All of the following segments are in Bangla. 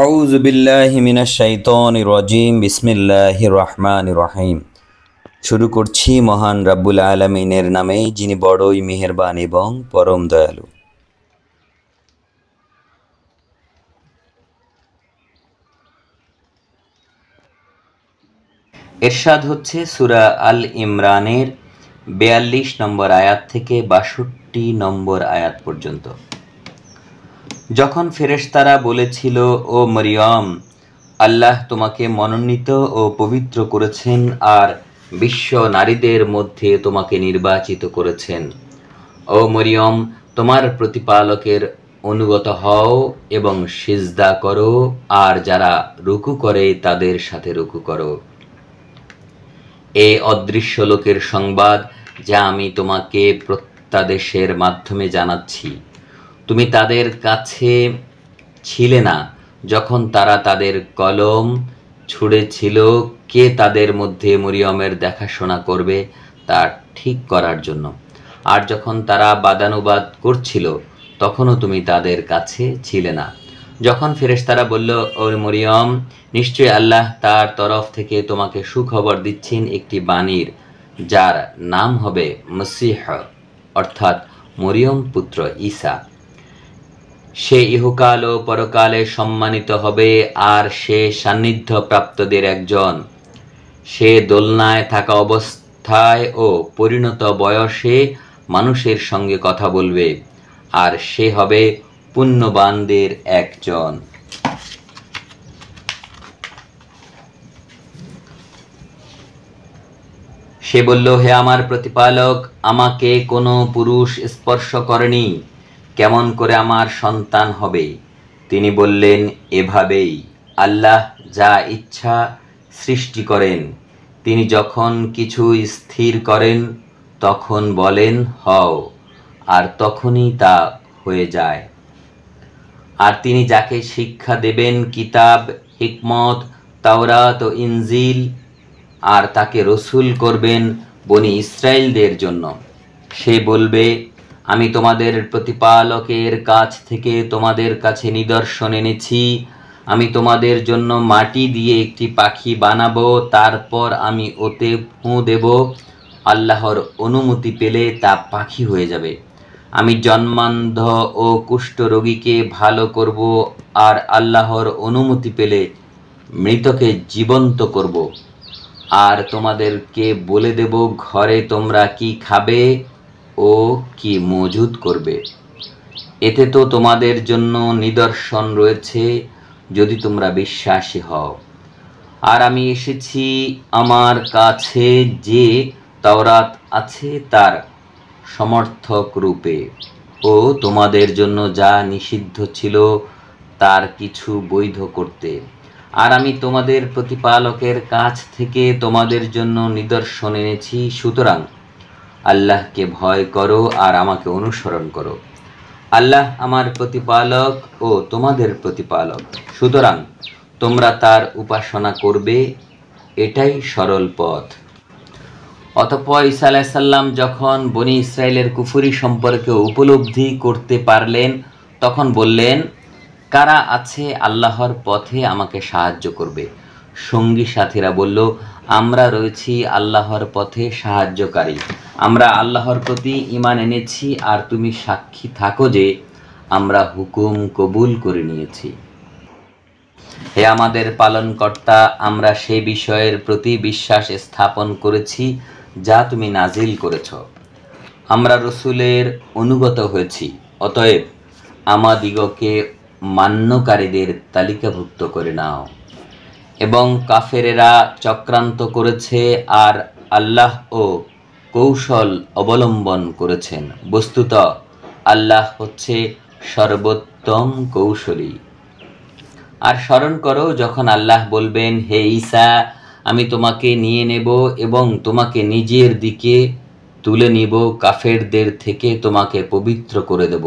আউযু বিল্লাহি মিনাশ শাইতানির রাজিম। বিসমিল্লাহির রহমানির রহিম। শুরু করছি মহান রাব্বুল আলামিনের নামে, যিনি বড়ই মেহেরবান এবং পরম দয়ালু। এরশাদ হচ্ছে সূরা আল ইমরানের ৪২ নম্বর আয়াত থেকে ৬২ নম্বর আয়াত পর্যন্ত। যখন ফেরেশতারা বলেছিল, ও মরিয়ম, আল্লাহ তোমাকে মনোনীত ও পবিত্র করেছেন আর বিশ্ব নারীদের মধ্যে তোমাকে নির্বাচিত করেছেন। ও মরিয়ম, তোমার প্রতিপালকের অনুগত হও এবং সিজদা করো, আর যারা রুকু করে তাদের সাথে রুকু করো। এ অদৃশ্য লোকের সংবাদ যা আমি তোমাকে প্রত্যাদেশের মাধ্যমে জানাচ্ছি। তুমি তাদের কাছে ছিলে না যখন তারা তাদের কলম ছুঁড়েছিল। কে তাদের মধ্যে মরিয়মের দেখাশোনা করবে তা ঠিক করার জন্য? আর যখন তারা বাদানুবাদ করছিল তখনও তুমি তাদের কাছে ছিলে না। যখন ফেরেশতারা বলল, ও মরিয়ম, নিশ্চয়ই আল্লাহ তার তরফ থেকে তোমাকে সুখবর দিচ্ছেন একটি বাণীর, যার নাম হবে মসিহ, অর্থাৎ মরিয়ম পুত্র ঈসা। সে ইহকাল ও পরকালে সম্মানিত হবে, আর সে সান্নিধ্য প্রাপ্তদের একজন। সে দোলনায় থাকা অবস্থায় ও পরিণত বয়সে মানুষের সঙ্গে কথা বলবে, আর সে হবে পুণ্যবানদের একজন। সে বলল, হে আমার প্রতিপালক, আমাকে কোনো পুরুষ স্পর্শ করেনি, কেমন করে আমার সন্তান হবে? তিনি বললেন, এভাবেই আল্লাহ যা ইচ্ছা সৃষ্টি করেন। তিনি যখন কিছু স্থির করেন তখন বলেন হও, আর তখনই তা হয়ে যায়। আর তিনি যাকে শিক্ষা দেবেন কিতাব, হিকমত, তাওরাত ও ইনজিল, আর তাকে রসুল করবেন বনি ইসরাইলদের জন্য। সে বলবে, আমি তোমাদের প্রতিপালকের কাছ থেকে তোমাদের কাছে নিদর্শন এনেছি। আমি তোমাদের জন্য মাটি দিয়ে একটি পাখি বানাবো, তারপর আমি ওতে ফুঁ দেব। আল্লাহর অনুমতি পেলে তা পাখি হয়ে যাবে। আমি জন্মান্ধ ও কুষ্ঠ রোগীকে ভালো করব, আর আল্লাহর অনুমতি পেলে মৃতকে জীবন্ত করব। আর তোমাদেরকে বলে দেব ঘরে তোমরা কি খাবে ও কি মজুদ করবে। এতে তো তোমাদের জন্য নিদর্শন রয়েছে, যদি তোমরা বিশ্বাসী হও। আর আমি এসেছি আমার কাছে যে তাওরাত আছে তার সমর্থক রূপে, ও তোমাদের জন্য যা নিষিদ্ধ ছিল তার কিছু বৈধ করতে। আর আমি তোমাদের প্রতিপালকের কাছ থেকে তোমাদের জন্য নিদর্শন এনেছি। সুতরাং আল্লাহকে ভয় করো আর আমাকে অনুসরণ করো। আল্লাহ আমার প্রতিপালক ও তোমাদের প্রতিপালক, সুতরাং তোমরা তার উপাসনা করবে, এটাই সরল পথ। অতঃপর ঈসা আলাইহিস সালাম যখন বনি ইসরাইলের কুফরি সম্পর্কে উপলব্ধি করতে পারলেন, তখন বললেন, কারা আছে আল্লাহর পথে আমাকে সাহায্য করবে? সঙ্গী সাথীরা বলল, আমরা রয়েছি আল্লাহর পথে সাহায্যকারী। আমরা আল্লাহর প্রতি ঈমান এনেছি, আর তুমি সাক্ষী থাকো যে আমরা হুকুম কবুল করে নিয়েছি। হে আমাদের পালনকর্তা, আমরা সে বিষয়ের প্রতি বিশ্বাস স্থাপন করেছি যা তুমি নাজিল করেছ। আমরা রসুলের অনুগত হয়েছি, অতএব আমাদিগকে মান্যকারীদের তালিকাভুক্ত করে নাও। এবং কাফেরেরা চক্রান্ত করেছে আর আল্লাহ ও কৌশল অবলম্বন করেছেন। বস্তুত আল্লাহ হচ্ছে সর্বোত্তম কৌশলী। আর স্মরণ করো যখন আল্লাহ বলবেন, হে ঈসা, আমি তোমাকে নিয়ে নেব এবং তোমাকে নিজের দিকে তুলে নিব, কাফেরদের থেকে তোমাকে পবিত্র করে দেব।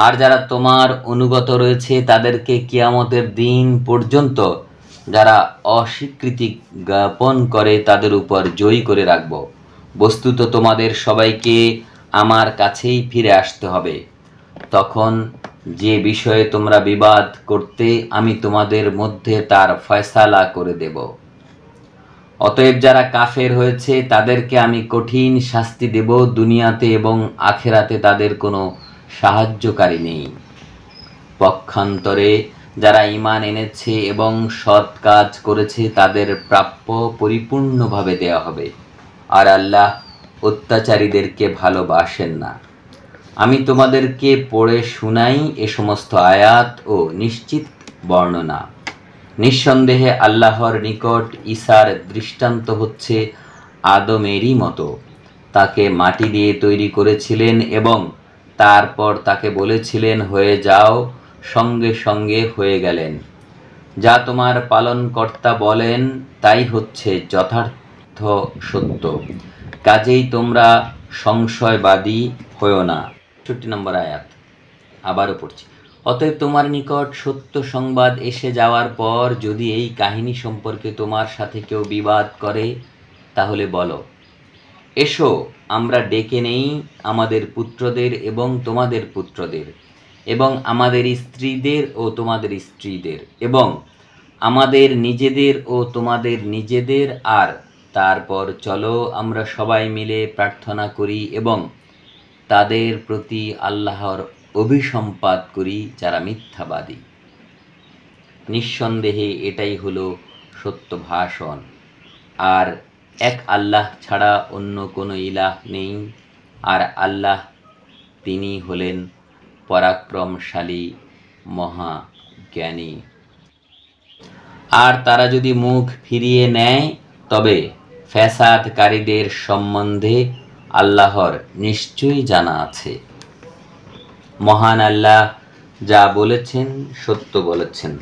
আর যারা তোমার অনুগত রয়েছে তাদেরকে কিয়ামতের দিন পর্যন্ত যারা অস্বীকৃতি জ্ঞাপন করে তাদের উপর জয়ী করে রাখব। বস্তুত তোমাদের সবাইকে আমার কাছেই ফিরে আসতে হবে। তখন যে বিষয়ে তোমরা বিবাদ করতে আমি তোমাদের মধ্যে তার ফয়সালা করে দেব। অতএব যারা কাফের হয়েছে তাদেরকে আমি কঠিন শাস্তি দেব, দুনিয়াতে এবং আখেরাতে তাদের কোনো সাহায্যকারী নেই। পক্ষান্তরে যারা ঈমান এনেছে এবং সৎ কাজ করেছে তাদের প্রাপ্য পরিপূর্ণভাবে দেওয়া হবে, আর আল্লাহ অত্যাচারীদেরকে ভালোবাসেন না। আমি তোমাদেরকে পড়ে শুনাই এ সমস্ত আয়াত ও নিশ্চিত বর্ণনা। নিঃসন্দেহে আল্লাহর নিকট ঈসার দৃষ্টান্ত হচ্ছে আদমেরই মতো। তাকে মাটি দিয়ে তৈরি করেছিলেন এবং তারপর তাকে বলেছিলেন হয়ে যাও, সঙ্গে সঙ্গে হয়ে গেলেন। যা তোমার পালনকর্তা বলেন তাই হচ্ছে যথার্থ সত্য, কাজেই তোমরা সংশয়বাদী হয়ো না। ৬৬ নম্বর আয়াত আবারও পড়ছি। অতএব তোমার নিকট সত্য সংবাদ এসে যাওয়ার পর যদি এই কাহিনী সম্পর্কে তোমার সাথে কেউ বিবাদ করে, তাহলে বলো, এসো আমরা ডেকে নেই আমাদের পুত্রদের এবং তোমাদের পুত্রদের, এবং আমাদের স্ত্রীদের ও তোমাদের স্ত্রীদের, এবং আমাদের নিজেদের ও তোমাদের নিজেদের, আর তারপর চলো আমরা সবাই মিলে প্রার্থনা করি এবং তাদের প্রতি আল্লাহর অভিসম্পাত করি যারা মিথ্যাবাদী। নিঃসন্দেহে এটাই হলো সত্য ভাষণ, আর এক আল্লাহ ছাড়া অন্য কোনো ইলাহ নেই, আর আল্লাহ তিনি হলেন পরাক্রমশালী মহাজ্ঞানী। আর তারা যদি মুখ ফিরিয়ে নেয় তবে ফ্যাসাদকারীদের সম্বন্ধে আল্লাহর নিশ্চয়ই জানা আছে। মহান আল্লাহ যা বলেছেন সত্য বলেছেন।